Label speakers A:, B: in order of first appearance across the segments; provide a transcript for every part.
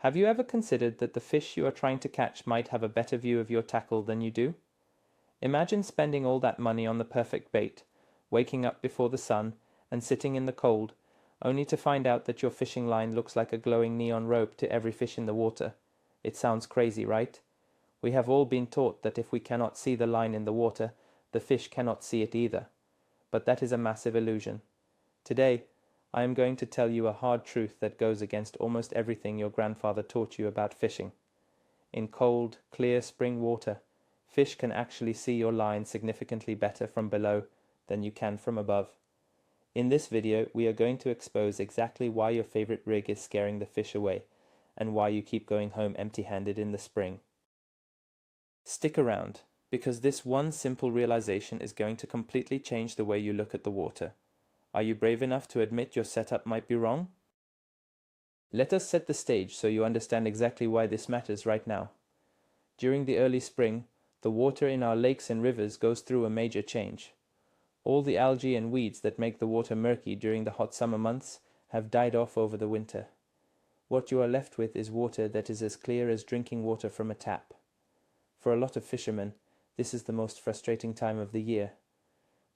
A: Have you ever considered that the fish you are trying to catch might have a better view of your tackle than you do? Imagine spending all that money on the perfect bait, waking up before the sun, and sitting in the cold, only to find out that your fishing line looks like a glowing neon rope to every fish in the water. It sounds crazy, right? We have all been taught that if we cannot see the line in the water, the fish cannot see it either. But that is a massive illusion. Today, I am going to tell you a hard truth that goes against almost everything your grandfather taught you about fishing. In cold, clear spring water, fish can actually see your line significantly better from below than you can from above. In this video, we are going to expose exactly why your favorite rig is scaring the fish away, and why you keep going home empty-handed in the spring. Stick around, because this one simple realization is going to completely change the way you look at the water. Are you brave enough to admit your setup might be wrong? Let us set the stage so you understand exactly why this matters right now. During the early spring, the water in our lakes and rivers goes through a major change. All the algae and weeds that make the water murky during the hot summer months have died off over the winter. What you are left with is water that is as clear as drinking water from a tap. For a lot of fishermen, this is the most frustrating time of the year.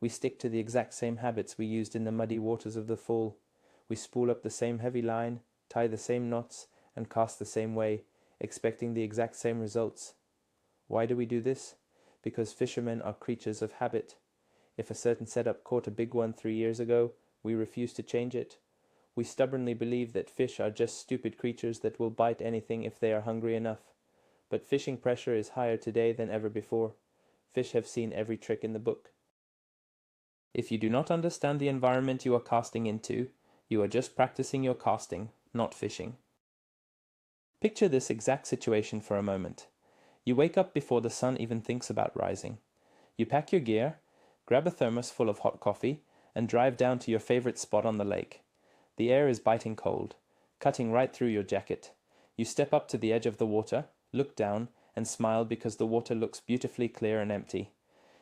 A: We stick to the exact same habits we used in the muddy waters of the fall. We spool up the same heavy line, tie the same knots, and cast the same way, expecting the exact same results. Why do we do this? Because fishermen are creatures of habit. If a certain setup caught a big one 3 years ago, we refuse to change it. We stubbornly believe that fish are just stupid creatures that will bite anything if they are hungry enough. But fishing pressure is higher today than ever before. Fish have seen every trick in the book. If you do not understand the environment you are casting into, you are just practicing your casting, not fishing. Picture this exact situation for a moment. You wake up before the sun even thinks about rising. You pack your gear, grab a thermos full of hot coffee, and drive down to your favorite spot on the lake. The air is biting cold, cutting right through your jacket. You step up to the edge of the water, look down, and smile because the water looks beautifully clear and empty.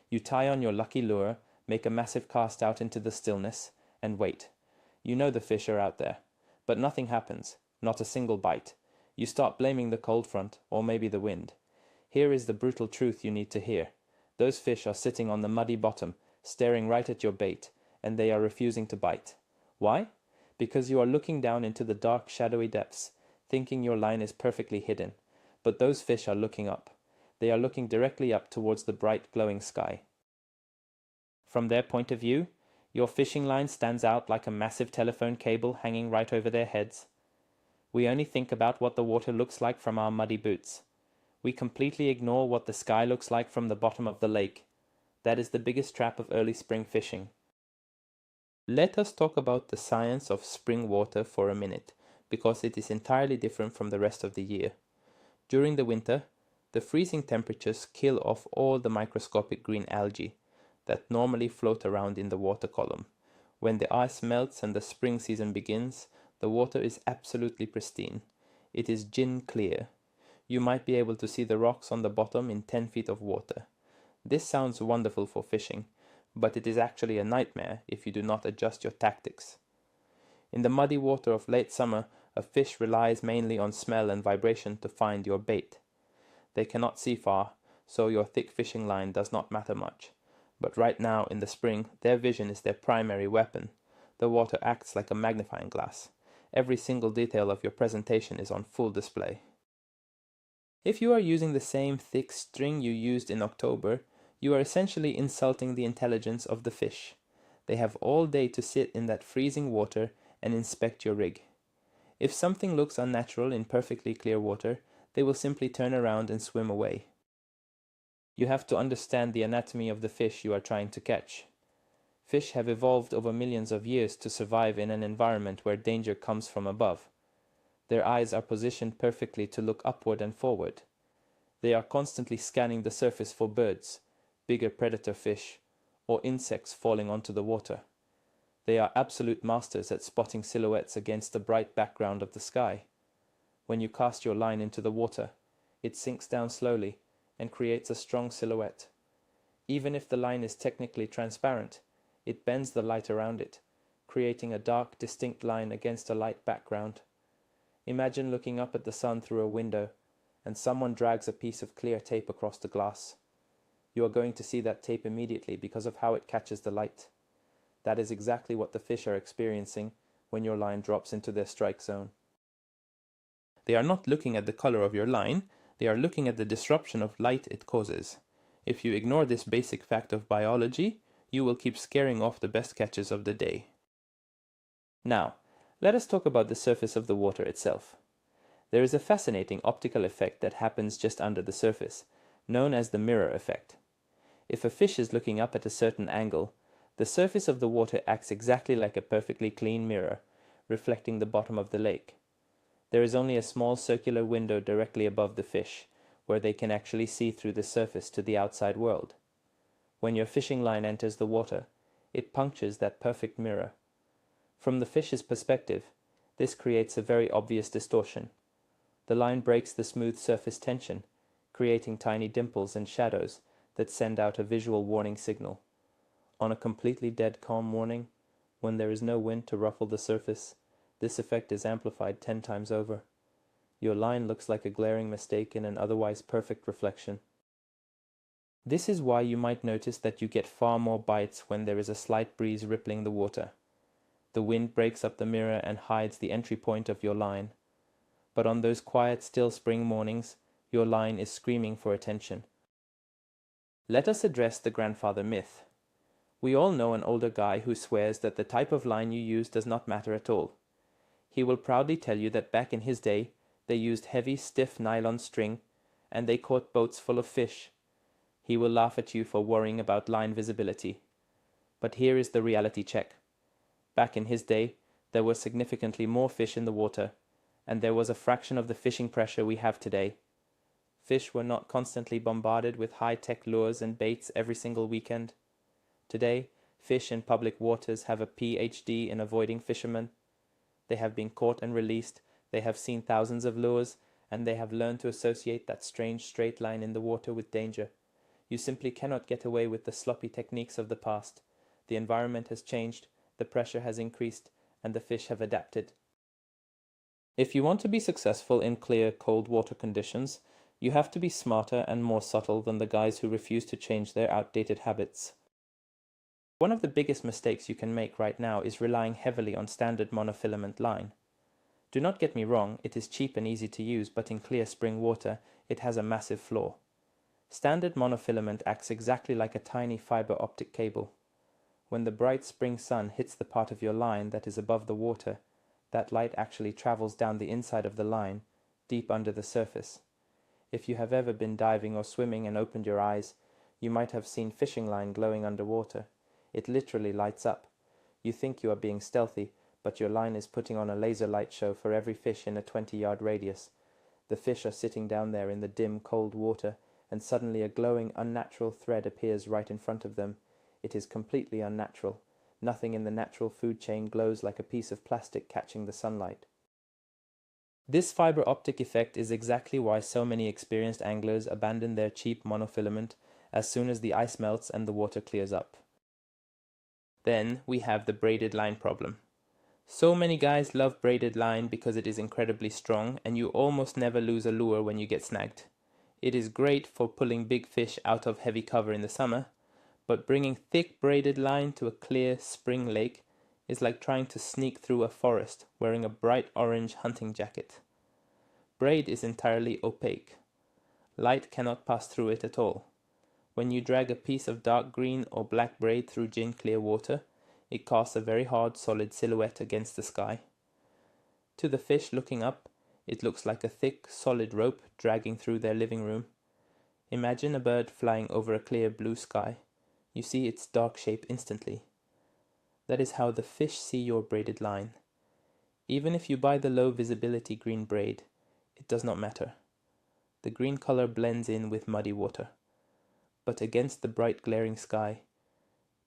A: You tie on your lucky lure, make a massive cast out into the stillness, and wait. You know the fish are out there, but nothing happens, not a single bite. You start blaming the cold front, or maybe the wind. Here is the brutal truth you need to hear. Those fish are sitting on the muddy bottom, staring right at your bait, and they are refusing to bite. Why? Because you are looking down into the dark, shadowy depths, thinking your line is perfectly hidden. But those fish are looking up. They are looking directly up towards the bright, glowing sky. From their point of view, your fishing line stands out like a massive telephone cable hanging right over their heads. We only think about what the water looks like from our muddy boots. We completely ignore what the sky looks like from the bottom of the lake. That is the biggest trap of early spring fishing. Let us talk about the science of spring water for a minute, because it is entirely different from the rest of the year. During the winter, the freezing temperatures kill off all the microscopic green algae that normally float around in the water column. When the ice melts and the spring season begins, the water is absolutely pristine. It is gin clear. You might be able to see the rocks on the bottom in 10 feet of water. This sounds wonderful for fishing, but it is actually a nightmare if you do not adjust your tactics. In the muddy water of late summer, a fish relies mainly on smell and vibration to find your bait. They cannot see far, so your thick fishing line does not matter much. But right now in the spring, their vision is their primary weapon. The water acts like a magnifying glass. Every single detail of your presentation is on full display. If you are using the same thick string you used in October, you are essentially insulting the intelligence of the fish. They have all day to sit in that freezing water and inspect your rig. If something looks unnatural in perfectly clear water, they will simply turn around and swim away. You have to understand the anatomy of the fish you are trying to catch. Fish have evolved over millions of years to survive in an environment where danger comes from above. Their eyes are positioned perfectly to look upward and forward. They are constantly scanning the surface for birds, bigger predator fish, or insects falling onto the water. They are absolute masters at spotting silhouettes against the bright background of the sky. When you cast your line into the water, it sinks down slowly and creates a strong silhouette. Even if the line is technically transparent, it bends the light around it, creating a dark, distinct line against a light background. Imagine looking up at the sun through a window, and someone drags a piece of clear tape across the glass. You are going to see that tape immediately because of how it catches the light. That is exactly what the fish are experiencing when your line drops into their strike zone. They are not looking at the color of your line, they are looking at the disruption of light it causes. If you ignore this basic fact of biology, you will keep scaring off the best catches of the day. Now, let us talk about the surface of the water itself. There is a fascinating optical effect that happens just under the surface, known as the mirror effect. If a fish is looking up at a certain angle, the surface of the water acts exactly like a perfectly clean mirror, reflecting the bottom of the lake. There is only a small circular window directly above the fish, where they can actually see through the surface to the outside world. When your fishing line enters the water, it punctures that perfect mirror. From the fish's perspective, this creates a very obvious distortion. The line breaks the smooth surface tension, creating tiny dimples and shadows that send out a visual warning signal. On a completely dead calm morning, when there is no wind to ruffle the surface, this effect is amplified 10 times over. Your line looks like a glaring mistake in an otherwise perfect reflection. This is why you might notice that you get far more bites when there is a slight breeze rippling the water. The wind breaks up the mirror and hides the entry point of your line. But on those quiet, still spring mornings, your line is screaming for attention. Let us address the grandfather myth. We all know an older guy who swears that the type of line you use does not matter at all. He will proudly tell you that back in his day, they used heavy, stiff nylon string, and they caught boats full of fish. He will laugh at you for worrying about line visibility. But here is the reality check. Back in his day, there were significantly more fish in the water, and there was a fraction of the fishing pressure we have today. Fish were not constantly bombarded with high-tech lures and baits every single weekend. Today, fish in public waters have a PhD in avoiding fishermen. They have been caught and released, they have seen thousands of lures, and they have learned to associate that strange straight line in the water with danger. You simply cannot get away with the sloppy techniques of the past. The environment has changed, the pressure has increased, and the fish have adapted. If you want to be successful in clear, cold water conditions, you have to be smarter and more subtle than the guys who refuse to change their outdated habits. One of the biggest mistakes you can make right now is relying heavily on standard monofilament line. Do not get me wrong, it is cheap and easy to use, but in clear spring water, it has a massive flaw. Standard monofilament acts exactly like a tiny fiber optic cable. When the bright spring sun hits the part of your line that is above the water, that light actually travels down the inside of the line, deep under the surface. If you have ever been diving or swimming and opened your eyes, you might have seen fishing line glowing underwater. It literally lights up. You think you are being stealthy, but your line is putting on a laser light show for every fish in a 20-yard radius. The fish are sitting down there in the dim, cold water, and suddenly a glowing, unnatural thread appears right in front of them. It is completely unnatural. Nothing in the natural food chain glows like a piece of plastic catching the sunlight. This fiber optic effect is exactly why so many experienced anglers abandon their cheap monofilament as soon as the ice melts and the water clears up. Then we have the braided line problem. So many guys love braided line because it is incredibly strong and you almost never lose a lure when you get snagged. It is great for pulling big fish out of heavy cover in the summer, but bringing thick braided line to a clear spring lake is like trying to sneak through a forest wearing a bright orange hunting jacket. Braid is entirely opaque. Light cannot pass through it at all. When you drag a piece of dark green or black braid through gin clear water, it casts a very hard, solid silhouette against the sky. To the fish looking up, it looks like a thick, solid rope dragging through their living room. Imagine a bird flying over a clear blue sky. You see its dark shape instantly. That is how the fish see your braided line. Even if you buy the low visibility green braid, it does not matter. The green color blends in with muddy water. But against the bright glaring sky,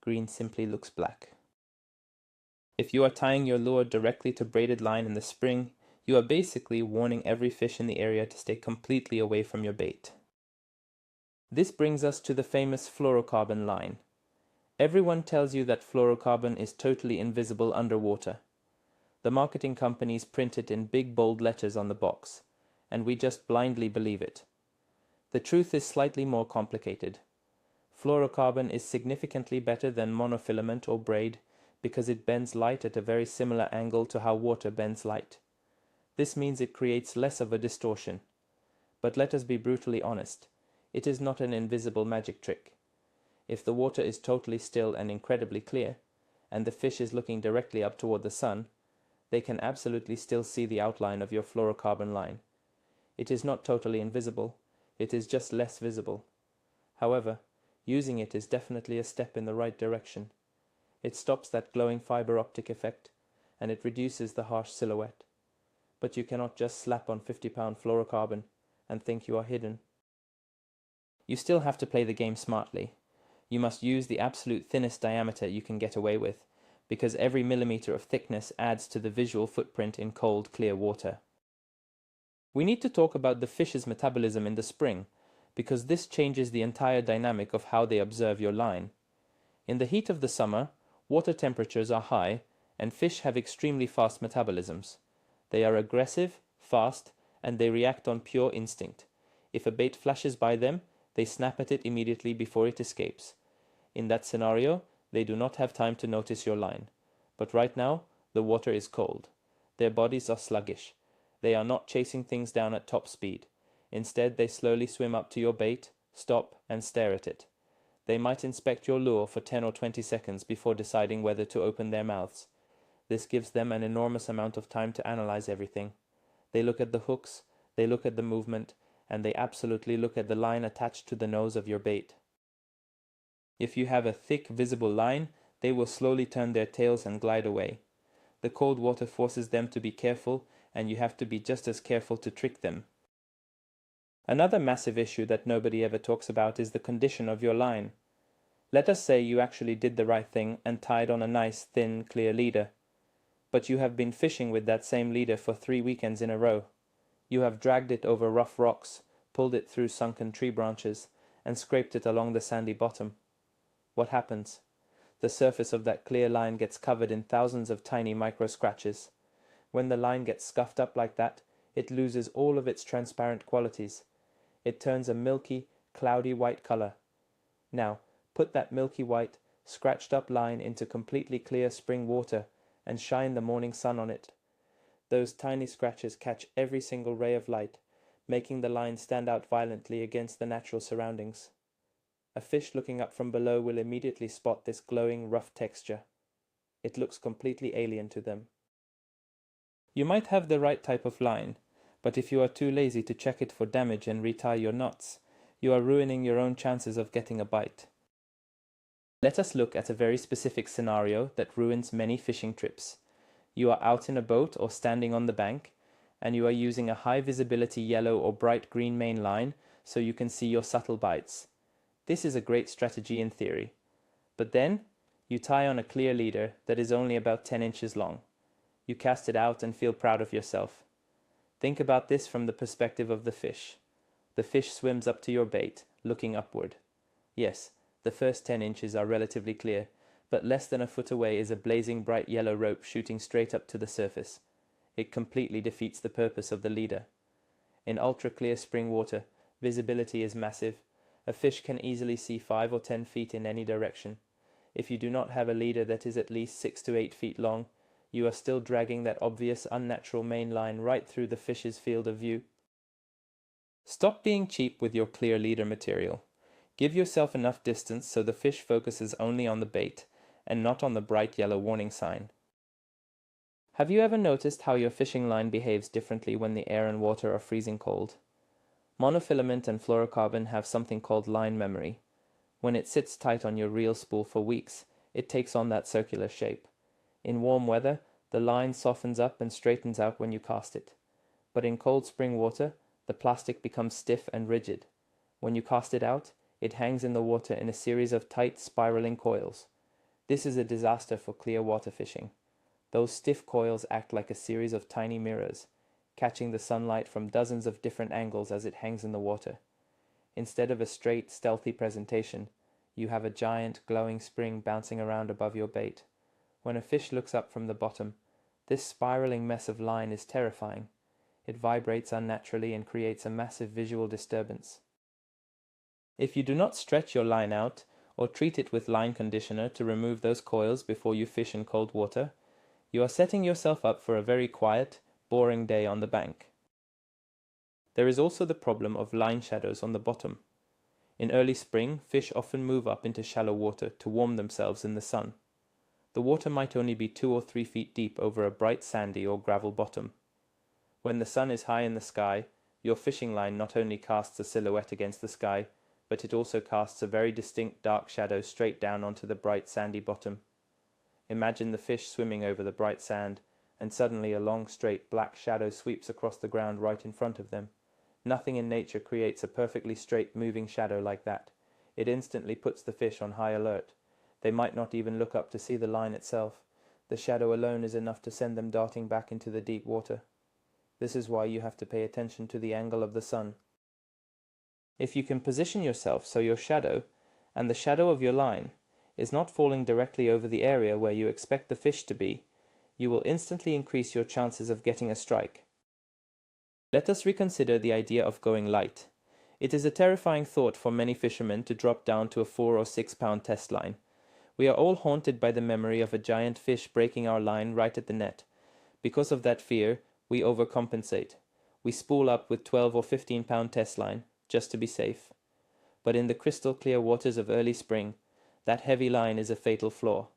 A: green simply looks black. If you are tying your lure directly to braided line in the spring, you are basically warning every fish in the area to stay completely away from your bait. This brings us to the famous fluorocarbon line. Everyone tells you that fluorocarbon is totally invisible underwater. The marketing companies print it in big bold letters on the box, and we just blindly believe it. The truth is slightly more complicated. Fluorocarbon is significantly better than monofilament or braid because it bends light at a very similar angle to how water bends light. This means it creates less of a distortion. But let us be brutally honest, it is not an invisible magic trick. If the water is totally still and incredibly clear, and the fish is looking directly up toward the sun, they can absolutely still see the outline of your fluorocarbon line. It is not totally invisible, it is just less visible. However, using it is definitely a step in the right direction. It stops that glowing fiber optic effect, and it reduces the harsh silhouette. But you cannot just slap on 50-pound fluorocarbon and think you are hidden. You still have to play the game smartly. You must use the absolute thinnest diameter you can get away with, because every millimeter of thickness adds to the visual footprint in cold, clear water. We need to talk about the fish's metabolism in the spring, because this changes the entire dynamic of how they observe your line. In the heat of the summer, water temperatures are high, and fish have extremely fast metabolisms. They are aggressive, fast, and they react on pure instinct. If a bait flashes by them, they snap at it immediately before it escapes. In that scenario, they do not have time to notice your line. But right now, the water is cold. Their bodies are sluggish. They are not chasing things down at top speed. Instead, they slowly swim up to your bait, stop, and stare at it. They might inspect your lure for 10 or 20 seconds before deciding whether to open their mouths. This gives them an enormous amount of time to analyze everything. They look at the hooks, they look at the movement, and they absolutely look at the line attached to the nose of your bait. If you have a thick, visible line, they will slowly turn their tails and glide away. The cold water forces them to be careful, and you have to be just as careful to trick them. Another massive issue that nobody ever talks about is the condition of your line. Let us say you actually did the right thing and tied on a nice, thin, clear leader. But you have been fishing with that same leader for 3 weekends in a row. You have dragged it over rough rocks, pulled it through sunken tree branches, and scraped it along the sandy bottom. What happens? The surface of that clear line gets covered in thousands of tiny micro scratches. When the line gets scuffed up like that, it loses all of its transparent qualities. It turns a milky, cloudy white color. Now, put that milky white, scratched up line into completely clear spring water and shine the morning sun on it. Those tiny scratches catch every single ray of light, making the line stand out violently against the natural surroundings. A fish looking up from below will immediately spot this glowing, rough texture. It looks completely alien to them. You might have the right type of line, but if you are too lazy to check it for damage and retie your knots, you are ruining your own chances of getting a bite. Let us look at a very specific scenario that ruins many fishing trips. You are out in a boat or standing on the bank, and you are using a high visibility yellow or bright green main line so you can see your subtle bites. This is a great strategy in theory. But then, you tie on a clear leader that is only about 10 inches long. You cast it out and feel proud of yourself. Think about this from the perspective of the fish. The fish swims up to your bait, looking upward. Yes, the first 10 inches are relatively clear, but less than a foot away is a blazing bright yellow rope shooting straight up to the surface. It completely defeats the purpose of the leader. In ultra-clear spring water, visibility is massive. A fish can easily see 5 or 10 feet in any direction. If you do not have a leader that is at least 6 to 8 feet long, you are still dragging that obvious unnatural main line right through the fish's field of view. Stop being cheap with your clear leader material. Give yourself enough distance so the fish focuses only on the bait and not on the bright yellow warning sign. Have you ever noticed how your fishing line behaves differently when the air and water are freezing cold? Monofilament and fluorocarbon have something called line memory. When it sits tight on your reel spool for weeks, it takes on that circular shape. In warm weather, the line softens up and straightens out when you cast it. But in cold spring water, the plastic becomes stiff and rigid. When you cast it out, it hangs in the water in a series of tight, spiraling coils. This is a disaster for clear water fishing. Those stiff coils act like a series of tiny mirrors, catching the sunlight from dozens of different angles as it hangs in the water. Instead of a straight, stealthy presentation, you have a giant, glowing spring bouncing around above your bait. When a fish looks up from the bottom, This spiraling mess of line is terrifying. It vibrates unnaturally and creates a massive visual disturbance. If you do not stretch your line out or treat it with line conditioner to remove those coils before you fish in cold water, you are setting yourself up for a very quiet, boring day on the bank. There is also the problem of line shadows on the bottom. In early spring, fish often move up into shallow water to warm themselves in the sun. The water might only be 2 or 3 feet deep over a bright sandy or gravel bottom. When the sun is high in the sky, your fishing line not only casts a silhouette against the sky, but it also casts a very distinct dark shadow straight down onto the bright sandy bottom. Imagine the fish swimming over the bright sand, and suddenly a long straight black shadow sweeps across the ground right in front of them. Nothing in nature creates a perfectly straight moving shadow like that. It instantly puts the fish on high alert. They might not even look up to see the line itself. The shadow alone is enough to send them darting back into the deep water. This is why you have to pay attention to the angle of the sun. If you can position yourself so your shadow, and the shadow of your line, is not falling directly over the area where you expect the fish to be, you will instantly increase your chances of getting a strike. Let us reconsider the idea of going light. It is a terrifying thought for many fishermen to drop down to a 4 or 6 pound test line. We are all haunted by the memory of a giant fish breaking our line right at the net. Because of that fear, we overcompensate. We spool up with 12 or 15 pound test line, just to be safe. But in the crystal clear waters of early spring, that heavy line is a fatal flaw.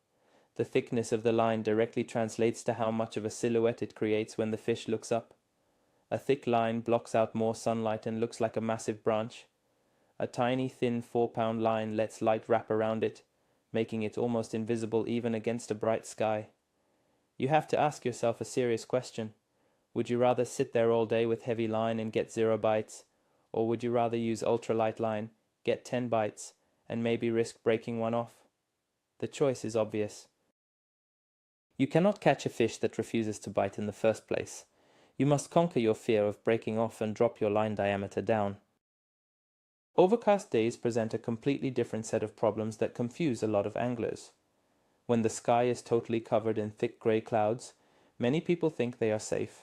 A: The thickness of the line directly translates to how much of a silhouette it creates when the fish looks up. A thick line blocks out more sunlight and looks like a massive branch. A tiny thin 4-pound line lets light wrap around it, making it almost invisible even against a bright sky. You have to ask yourself a serious question. Would you rather sit there all day with heavy line and get 0 bites? Or would you rather use ultralight line, get 10 bites, and maybe risk breaking one off? The choice is obvious. You cannot catch a fish that refuses to bite in the first place. You must conquer your fear of breaking off and drop your line diameter down. Overcast days present a completely different set of problems that confuse a lot of anglers. When the sky is totally covered in thick grey clouds, many people think they are safe.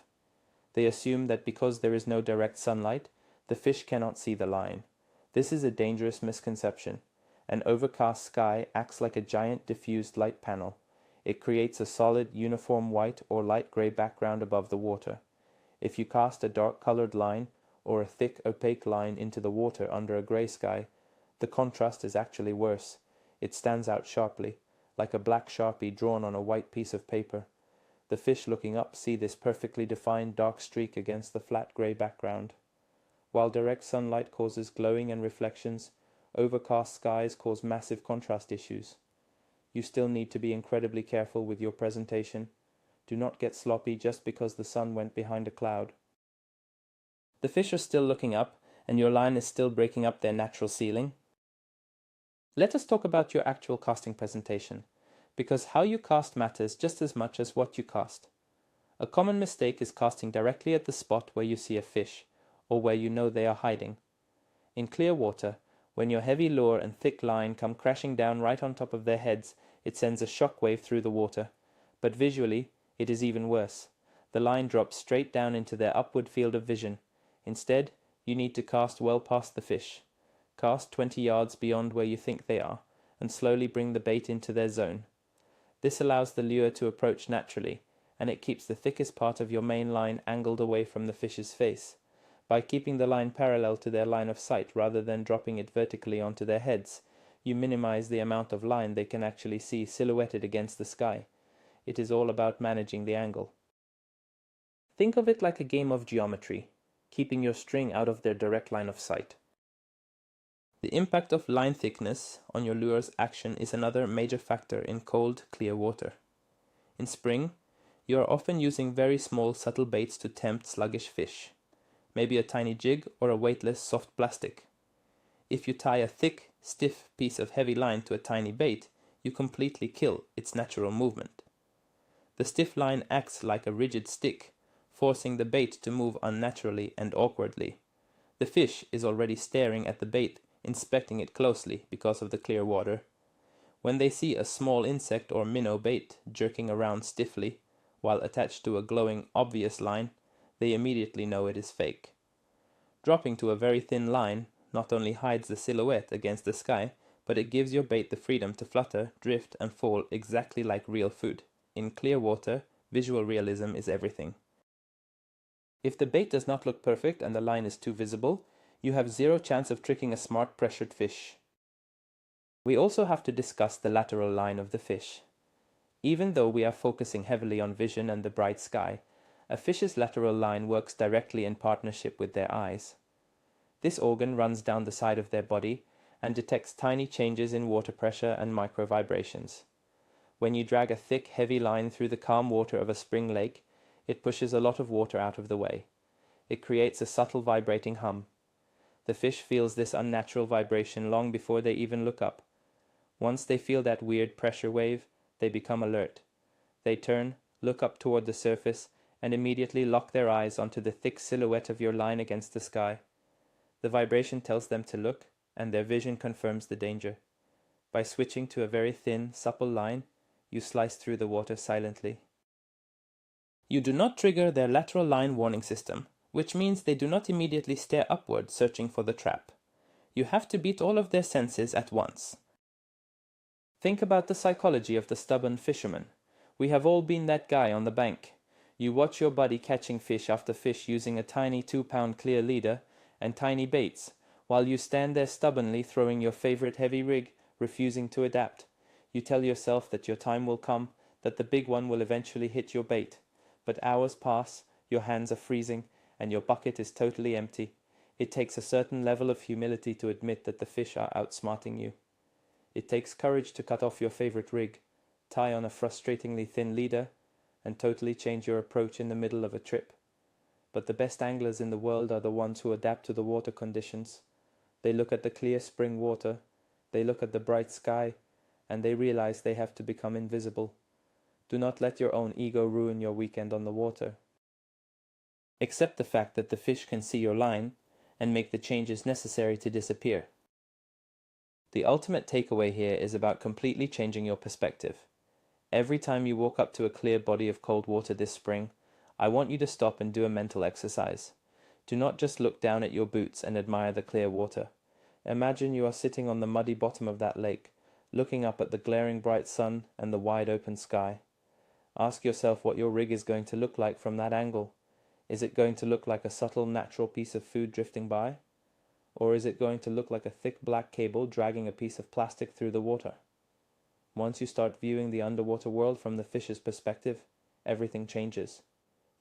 A: They assume that because there is no direct sunlight, the fish cannot see the line. This is a dangerous misconception. An overcast sky acts like a giant diffused light panel. It creates a solid, uniform white or light grey background above the water. If you cast a dark-coloured line or a thick, opaque line into the water under a grey sky, the contrast is actually worse. It stands out sharply, like a black sharpie drawn on a white piece of paper. The fish looking up see this perfectly defined dark streak against the flat grey background. While direct sunlight causes glowing and reflections, overcast skies cause massive contrast issues. You still need to be incredibly careful with your presentation. Do not get sloppy just because the sun went behind a cloud. The fish are still looking up, and your line is still breaking up their natural ceiling. Let us talk about your actual casting presentation, because how you cast matters just as much as what you cast. A common mistake is casting directly at the spot where you see a fish, or where you know they are hiding. In clear water, when your heavy lure and thick line come crashing down right on top of their heads, it sends a shock wave through the water. But visually, it is even worse. The line drops straight down into their upward field of vision. Instead, you need to cast well past the fish. Cast 20 yards beyond where you think they are, and slowly bring the bait into their zone. This allows the lure to approach naturally, and it keeps the thickest part of your main line angled away from the fish's face. By keeping the line parallel to their line of sight rather than dropping it vertically onto their heads, you minimize the amount of line they can actually see silhouetted against the sky. It is all about managing the angle. Think of it like a game of geometry, keeping your string out of their direct line of sight. The impact of line thickness on your lure's action is another major factor in cold, clear water. In spring, you are often using very small, subtle baits to tempt sluggish fish. Maybe a tiny jig or a weightless soft plastic. If you tie a thick, stiff piece of heavy line to a tiny bait, you completely kill its natural movement. The stiff line acts like a rigid stick, forcing the bait to move unnaturally and awkwardly. The fish is already staring at the bait, inspecting it closely because of the clear water. When they see a small insect or minnow bait jerking around stiffly, while attached to a glowing, obvious line, they immediately know it is fake. Dropping to a very thin line not only hides the silhouette against the sky, but it gives your bait the freedom to flutter, drift, and fall exactly like real food. In clear water, visual realism is everything. If the bait does not look perfect and the line is too visible, you have zero chance of tricking a smart pressured fish. We also have to discuss the lateral line of the fish. Even though we are focusing heavily on vision and the bright sky, a fish's lateral line works directly in partnership with their eyes. This organ runs down the side of their body and detects tiny changes in water pressure and micro vibrations. When you drag a thick, heavy line through the calm water of a spring lake, it pushes a lot of water out of the way. It creates a subtle vibrating hum. The fish feels this unnatural vibration long before they even look up. Once they feel that weird pressure wave, they become alert. They turn, look up toward the surface, and immediately lock their eyes onto the thick silhouette of your line against the sky. The vibration tells them to look, and their vision confirms the danger. By switching to a very thin, supple line, you slice through the water silently. You do not trigger their lateral line warning system, which means they do not immediately stare upward searching for the trap. You have to beat all of their senses at once. Think about the psychology of the stubborn fisherman. We have all been that guy on the bank. You watch your buddy catching fish after fish using a tiny 2-pound clear leader and tiny baits, while you stand there stubbornly throwing your favorite heavy rig, refusing to adapt. You tell yourself that your time will come, that the big one will eventually hit your bait. But hours pass, your hands are freezing, and your bucket is totally empty. It takes a certain level of humility to admit that the fish are outsmarting you. It takes courage to cut off your favorite rig, tie on a frustratingly thin leader, and totally change your approach in the middle of a trip. But the best anglers in the world are the ones who adapt to the water conditions. They look at the clear spring water, they look at the bright sky, and they realize they have to become invisible. Do not let your own ego ruin your weekend on the water. Accept the fact that the fish can see your line and make the changes necessary to disappear. The ultimate takeaway here is about completely changing your perspective. Every time you walk up to a clear body of cold water this spring, I want you to stop and do a mental exercise. Do not just look down at your boots and admire the clear water. Imagine you are sitting on the muddy bottom of that lake, looking up at the glaring bright sun and the wide open sky. Ask yourself what your rig is going to look like from that angle. Is it going to look like a subtle natural piece of food drifting by? Or is it going to look like a thick black cable dragging a piece of plastic through the water? Once you start viewing the underwater world from the fish's perspective, everything changes.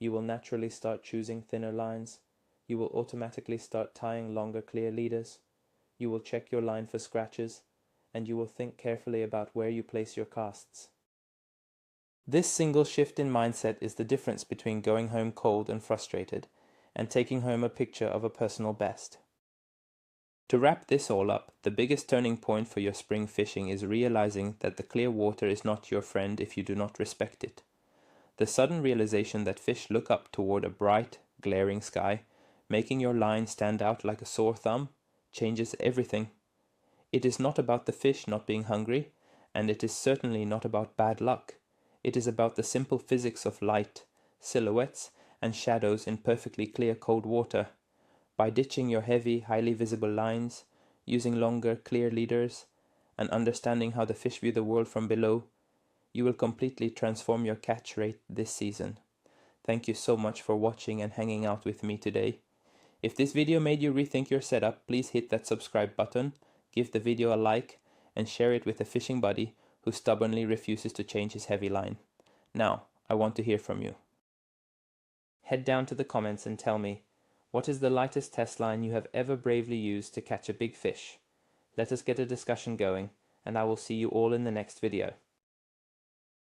A: You will naturally start choosing thinner lines. You will automatically start tying longer clear leaders. You will check your line for scratches, and you will think carefully about where you place your casts. This single shift in mindset is the difference between going home cold and frustrated and taking home a picture of a personal best. To wrap this all up, the biggest turning point for your spring fishing is realizing that the clear water is not your friend if you do not respect it. The sudden realization that fish look up toward a bright, glaring sky, making your line stand out like a sore thumb, changes everything. It is not about the fish not being hungry, and it is certainly not about bad luck. It is about the simple physics of light, silhouettes, and shadows in perfectly clear cold water. By ditching your heavy, highly visible lines, using longer, clear leaders, and understanding how the fish view the world from below, you will completely transform your catch rate this season. Thank you so much for watching and hanging out with me today. If this video made you rethink your setup, please hit that subscribe button, give the video a like, and share it with a fishing buddy who stubbornly refuses to change his heavy line. Now, I want to hear from you. Head down to the comments and tell me, what is the lightest test line you have ever bravely used to catch a big fish? Let us get a discussion going, and I will see you all in the next video.